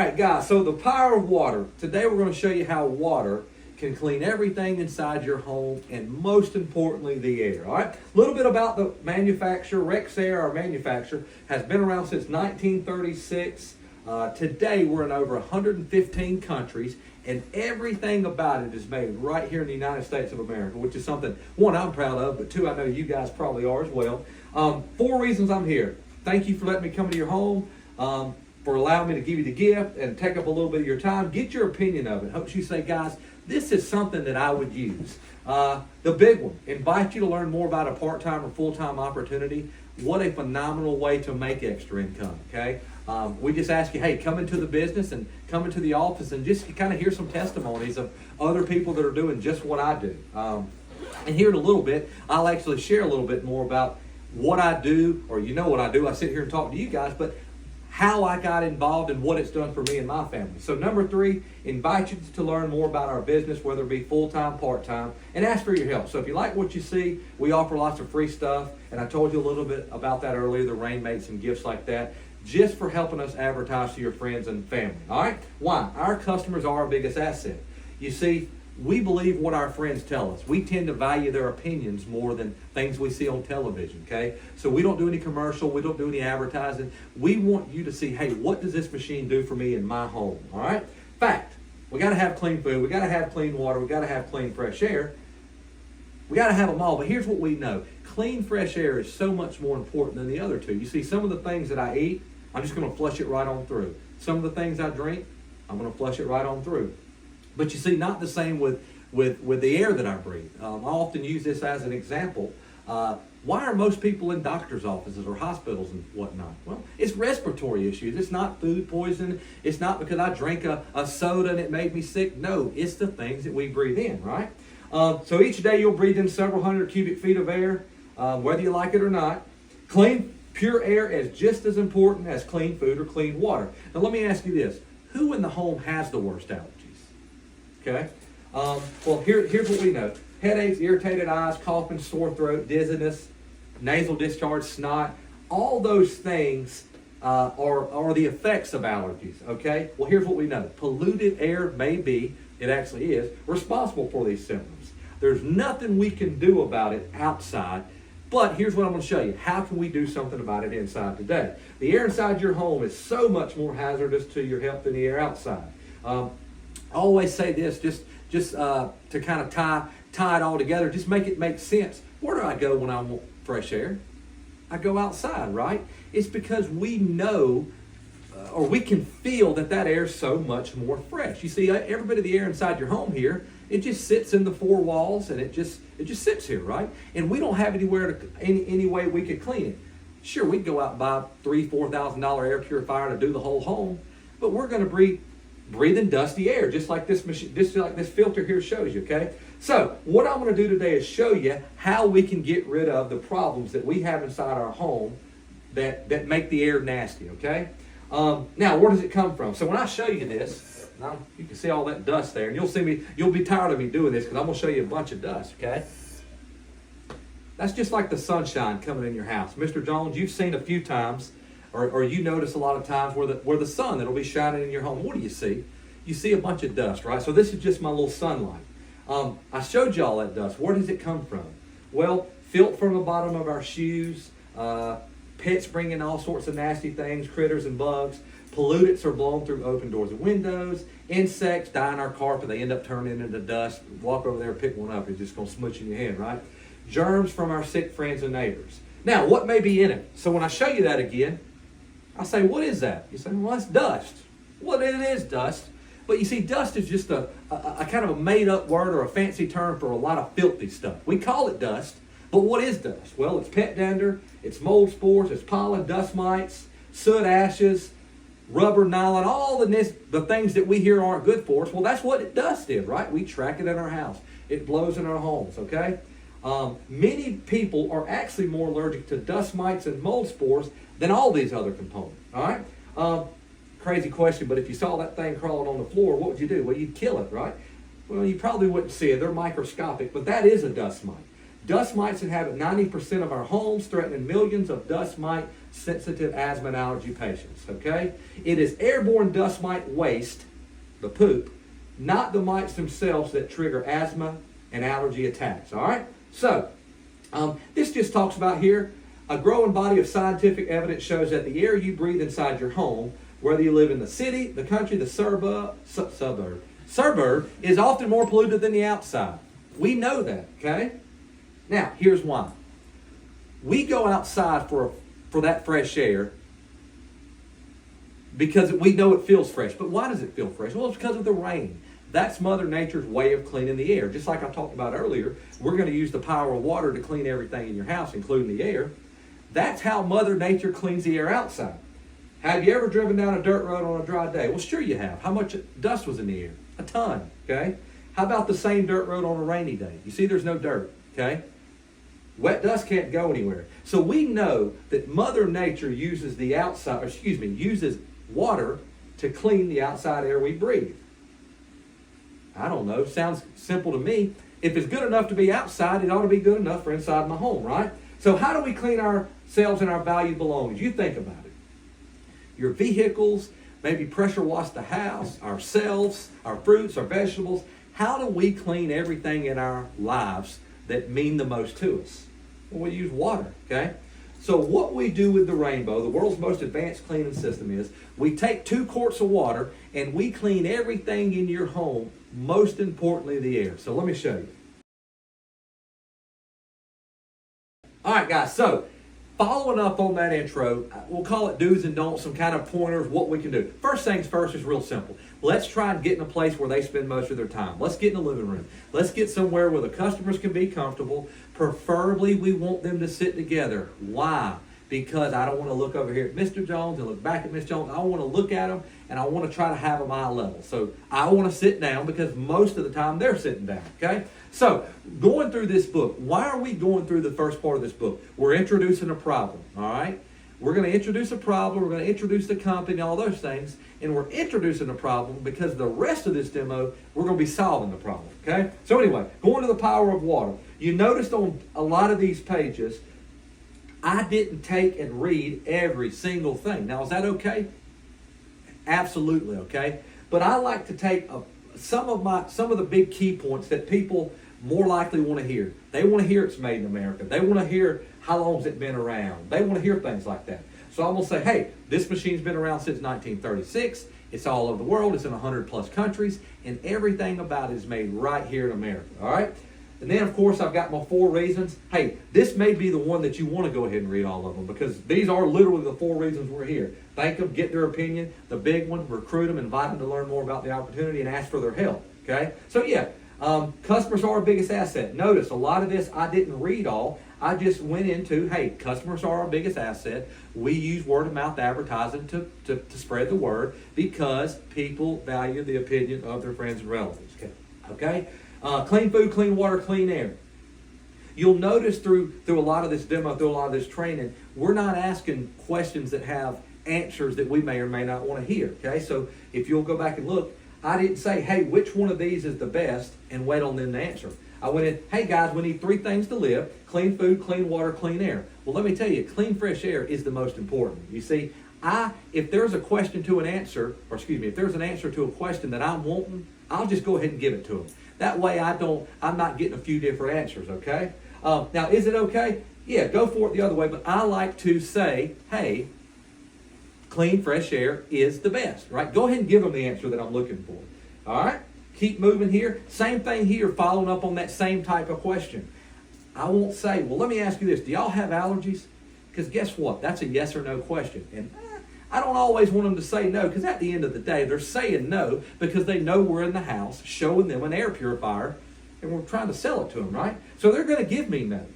right, guys, so the power of water. Today we're going to show you how water can clean everything inside your home and most importantly, the air. All right, a little bit about the manufacturer. Rexair, our manufacturer, has been around since 1936. Today we're in over 115 countries and everything about it is made right here in the United States of America, which is something, one, I'm proud of, but two, I know you guys probably are as well. 4 reasons I'm here. Thank you for letting me come into your home. For allowing me to give you the gift and take up a little bit of your time. Get your opinion of it. Hopes you say, guys, this is something that I would use. The big one, invite you to learn more about a part-time or full-time opportunity. What a phenomenal way to make extra income, okay? We just ask you, hey, come into the business and come into the office and just kind of hear some testimonies of other people that are doing just what I do. And here in a little bit, I'll actually share a little bit more about what I do, or you know what I do. I sit here and talk to you guys, but how I got involved and what it's done for me and my family. So number 3, invite you to learn more about our business, whether it be full-time, part-time, and ask for your help. So if you like what you see, we offer lots of free stuff, and I told you a little bit about that earlier, the rain mates and gifts like that, just for helping us advertise to your friends and family. All right? Why? Our customers are our biggest asset. You see, we believe what our friends tell us. We tend to value their opinions more than things we see on television, okay? So we don't do any commercial, we don't do any advertising. We want you to see, hey, what does this machine do for me in my home, all right? Fact, we gotta have clean food, we gotta have clean water, we gotta have clean fresh air. We gotta have them all, but here's what we know. Clean fresh air is so much more important than the other two. You see, some of the things that I eat, I'm just gonna flush it right on through. Some of the things I drink, I'm gonna flush it right on through. But you see, not the same with the air that I breathe. I often use this as an example. Why are most people in doctor's offices or hospitals and whatnot? Well, it's respiratory issues. It's not food poisoning. It's not because I drank a soda and it made me sick. No, it's the things that we breathe in, right? So each day you'll breathe in several hundred cubic feet of air, whether you like it or not. Clean, pure air is just as important as clean food or clean water. Now let me ask you this. Who in the home has the worst allergies? Okay. Well, here's what we know. Headaches, irritated eyes, coughing, sore throat, dizziness, nasal discharge, snot. All those things are the effects of allergies, okay? Well, here's what we know. Polluted air may be, it actually is, responsible for these symptoms. There's nothing we can do about it outside, but here's what I'm going to show you. How can we do something about it inside today? The air inside your home is so much more hazardous to your health than the air outside. I always say this, just to kind of tie it all together, just make it make sense. Where do I go when I want fresh air? I go outside, right? It's because we know, or we can feel that air is so much more fresh. You see, every bit of the air inside your home here, it just sits in the 4 walls, and it just sits here, right? And we don't have anywhere any way we could clean it. Sure, we could go out and buy $3,000-$4,000 air purifier to do the whole home, but we're going to breathe in dusty air, just like this machine, just like this filter here shows you, okay? So what I'm going to do today is show you how we can get rid of the problems that we have inside our home that make the air nasty, okay? Now, where does it come from? So when I show you this, now you can see all that dust there, and you'll be tired of me doing this because I'm going to show you a bunch of dust, okay? That's just like the sunshine coming in your house. Mr. Jones, you've seen a few times, or you notice a lot of times where the sun that'll be shining in your home. What do you see? You see a bunch of dust, right? So this is just my little sunlight. I showed you all that dust. Where does it come from? Well, filth from the bottom of our shoes, pets bringing all sorts of nasty things, critters and bugs. Pollutants are blown through open doors and windows. Insects die in our carpet. They end up turning into dust. Walk over there and pick one up. It's just going to smooch in your hand, right? Germs from our sick friends and neighbors. Now, what may be in it? So when I show you that again, I say, what is that? You say, well, that's dust. Well, it is dust. But you see, dust is just a kind of a made-up word or a fancy term for a lot of filthy stuff. We call it dust, but what is dust? Well, it's pet dander, it's mold spores, it's pollen, dust mites, soot, ashes, rubber, nylon, all the things that we hear aren't good for us. Well, that's what dust is, right? We track it in our house. It blows in our homes, okay? Many people are actually more allergic to dust mites and mold spores than all these other components, all right? Crazy question, but if you saw that thing crawling on the floor, what would you do? Well, you'd kill it, right? Well, you probably wouldn't see it. They're microscopic, but that is a dust mite. Dust mites inhabit 90% of our homes, threatening millions of dust mite-sensitive asthma and allergy patients, okay? It is airborne dust mite waste, the poop, not the mites themselves that trigger asthma and allergy attacks, all right? So, this just talks about here, a growing body of scientific evidence shows that the air you breathe inside your home, whether you live in the city, the country, the suburb, is often more polluted than the outside. We know that, okay? Now, here's why. We go outside for that fresh air because we know it feels fresh. But why does it feel fresh? Well, it's because of the rain. That's Mother Nature's way of cleaning the air. Just like I talked about earlier, we're going to use the power of water to clean everything in your house, including the air. That's how Mother Nature cleans the air outside. Have you ever driven down a dirt road on a dry day? Well, sure you have. How much dust was in the air? A ton, okay? How about the same dirt road on a rainy day? You see there's no dirt, okay? Wet dust can't go anywhere. So we know that Mother Nature uses uses water to clean the outside air we breathe. I don't know, sounds simple to me. If it's good enough to be outside, it ought to be good enough for inside my home, right? So how do we clean ourselves and our valued belongings? You think about it. Your vehicles, maybe pressure wash the house, ourselves, our fruits, our vegetables. How do we clean everything in our lives that mean the most to us? Well, we use water, okay? So what we do with the Rainbow, the world's most advanced cleaning system, is we take 2 quarts of water and we clean everything in your home, most importantly the air. So let me show you. All right, guys, so following up on that intro, we'll call it do's and don'ts, some kind of pointers, what we can do. First things first is real simple. Let's try and get in a place where they spend most of their time. Let's get in the living room. Let's get somewhere where the customers can be comfortable. Preferably, we want them to sit together. Why? Because I don't want to look over here at Mr. Jones and look back at Miss Jones. I want to look at them and I want to try to have them eye level. So I want to sit down because most of the time they're sitting down, okay? So going through this book, why are we going through the first part of this book? We're introducing a problem, all right? We're going to introduce a problem, we're going to introduce the company, all those things, and we're introducing a problem because the rest of this demo, we're going to be solving the problem, okay? So anyway, going to the power of water. You noticed on a lot of these pages, I didn't take and read every single thing. Now, is that okay? Absolutely okay. But I like to take some of the big key points that people more likely want to hear. They want to hear it's made in America. They want to hear how long's it been around. They want to hear things like that. So I'm going to say, hey, this machine's been around since 1936. It's all over the world. It's in 100 plus countries. And everything about it is made right here in America. All right? And then, of course, I've got my 4 reasons. Hey, this may be the one that you want to go ahead and read all of them because these are literally the 4 reasons we're here. Thank them, get their opinion. The big one, recruit them, invite them to learn more about the opportunity and ask for their help. Okay? So, yeah, customers are our biggest asset. Notice, a lot of this I didn't read all. I just went into, hey, customers are our biggest asset. We use word-of-mouth advertising to spread the word because people value the opinion of their friends and relatives. Okay? Clean food, clean water, clean air. You'll notice through a lot of this demo, through a lot of this training, we're not asking questions that have answers that we may or may not want to hear. Okay, so if you'll go back and look, I didn't say, hey, which one of these is the best and wait on them to answer. I went in, hey guys, we need 3 things to live: clean food, clean water, clean air. Well, let me tell you, clean, fresh air is the most important. You see, if there's a question to an answer, if there's an answer to a question that I'm wanting, I'll just go ahead and give it to them. That way I'm not getting a few different answers, okay? Now, is it okay? Yeah, go for it the other way, but I like to say, hey, clean, fresh air is the best, right? Go ahead and give them the answer that I'm looking for, all right? Keep moving here. Same thing here, following up on that same type of question. I won't say, well, let me ask you this. Do y'all have allergies? Because guess what? That's a yes or no question. And I don't always want them to say no, because at the end of the day, they're saying no because they know we're in the house showing them an air purifier and we're trying to sell it to them, right? So they're going to give me no.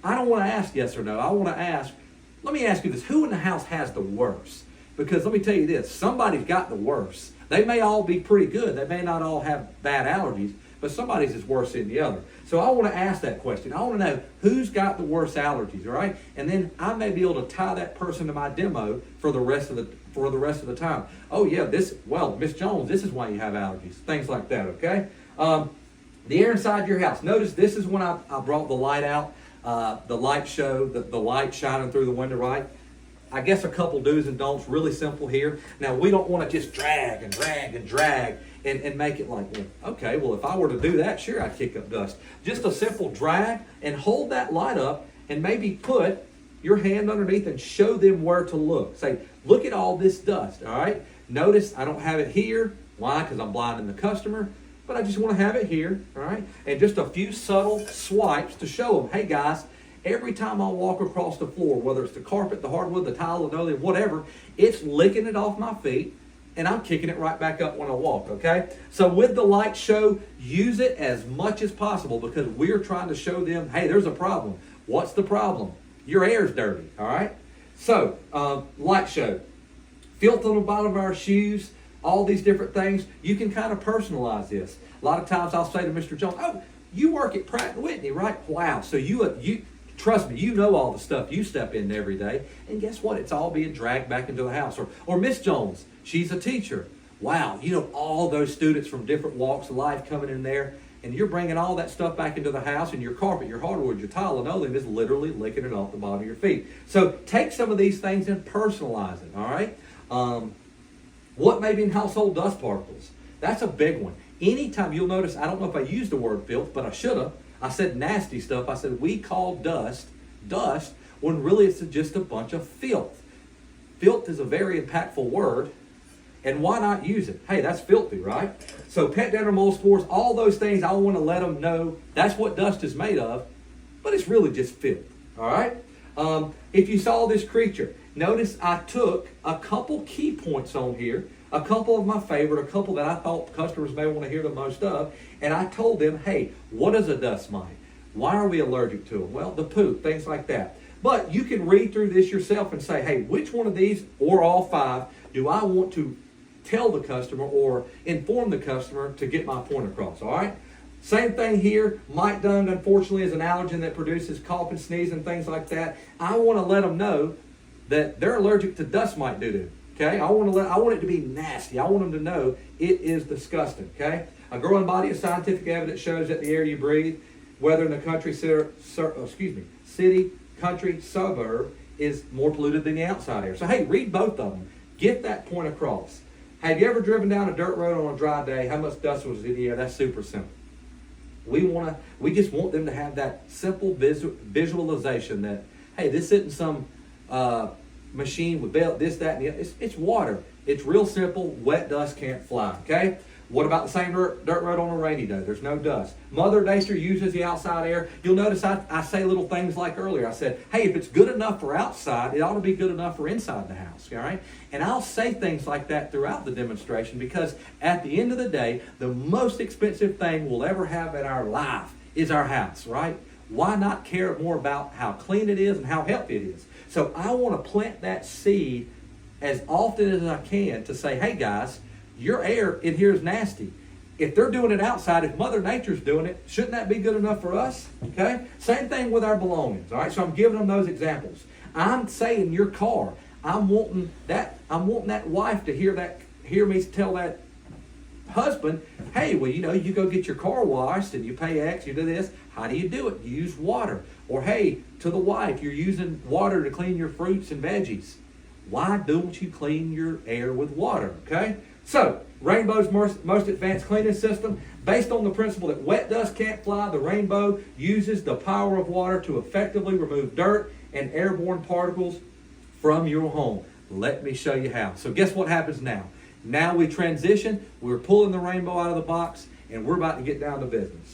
I don't want to ask yes or no. I want to ask, let me ask you this, who in the house has the worst? Because let me tell you this, somebody's got the worst. They may all be pretty good. They may not all have bad allergies, but somebody's is worse than the other. So I want to ask that question. I want to know who's got the worst allergies, all right? And then I may be able to tie that person to my demo for the rest of the time. Oh yeah, Miss Jones, this is why you have allergies. Things like that, okay? The air inside your house. Notice this is when I brought the light out, the light show, the light shining through the window, right? I guess a couple do's and don'ts, really simple here. Now, we don't want to just drag and drag and drag and make it like, well, okay, well, if I were to do that, sure, I'd kick up dust. Just a simple drag and hold that light up and maybe put your hand underneath and show them where to look. Say, look at all this dust, all right? Notice I don't have it here. Why? Because I'm blinding the customer. But I just want to have it here, all right? And just a few subtle swipes to show them, hey, guys, every time I walk across the floor, whether it's the carpet, the hardwood, the tile, linoleum, whatever, it's licking it off my feet, and I'm kicking it right back up when I walk, okay? So with the light show, use it as much as possible because we're trying to show them, hey, there's a problem. What's the problem? Your air's dirty, all right? So, light show. Filth on the bottom of our shoes, all these different things. You can kind of personalize this. A lot of times I'll say to Mr. Jones, oh, you work at Pratt & Whitney, right? Wow, so you trust me, you know all the stuff you step in every day. And guess what? It's all being dragged back into the house. Or Miss Jones, she's a teacher. Wow, you know all those students from different walks of life coming in there. And you're bringing all that stuff back into the house, and your carpet, your hardwood, your tile, linoleum is literally licking it off the bottom of your feet. So take some of these things and personalize it, all right? What may be in household dust particles? That's a big one. Anytime, you'll notice, I don't know if I used the word filth, but I should have. I said nasty stuff. I said we call dust, when really it's just a bunch of filth. Filth is a very impactful word. And why not use it? Hey, that's filthy, right? So pet dander, mold spores, all those things, I want to let them know that's what dust is made of, but it's really just filth, all right? If you saw this creature, notice I took a couple key points on here, a couple of my favorite, a couple that I thought customers may want to hear the most of, and I told them, hey, what is a dust mite? Why are we allergic to them? Well, the poop, things like that. But you can read through this yourself and say, hey, which one of these, or all five, do I want to tell the customer or inform the customer to get my point across, all right? Same thing here. Mite dung, unfortunately, is an allergen that produces cough and sneeze and things like that. I want to let them know that they're allergic to dust mite doo-doo, okay? I want it to be nasty. I want them to know it is disgusting, okay? A growing body of scientific evidence shows that the air you breathe, whether in the country, city, country, suburb, is more polluted than the outside air. So, hey, read both of them. Get that point across. Have you ever driven down a dirt road on a dry day? How much dust was in the air? That's super simple. We just want them to have that simple visualization that, hey, this isn't some machine with belt, this, that, and the other. It's water. It's real simple. Wet dust can't fly, okay? What about the same dirt road on a rainy day? There's no dust. Mother Nature uses the outside air. You'll notice I say little things like earlier. I said, hey, if it's good enough for outside, it ought to be good enough for inside the house, all right? And I'll say things like that throughout the demonstration because at the end of the day, the most expensive thing we'll ever have in our life is our house, right? Why not care more about how clean it is and how healthy it is? So I want to plant that seed as often as I can to say, hey, guys, your air in here is nasty. If they're doing it outside, if Mother Nature's doing it, shouldn't that be good enough for us? Okay? Same thing with our belongings. All right? So I'm giving them those examples. I'm saying your car. I'm wanting that wife to hear me tell that husband, hey, well, you go get your car washed and you pay X, you do this. How do you do it? You use water. Or hey, to the wife, you're using water to clean your fruits and veggies. Why don't you clean your air with water? Okay? So, Rainbow's most advanced cleaning system, based on the principle that wet dust can't fly, the Rainbow uses the power of water to effectively remove dirt and airborne particles from your home. Let me show you how. So guess what happens now? Now we transition, we're pulling the Rainbow out of the box, and we're about to get down to business.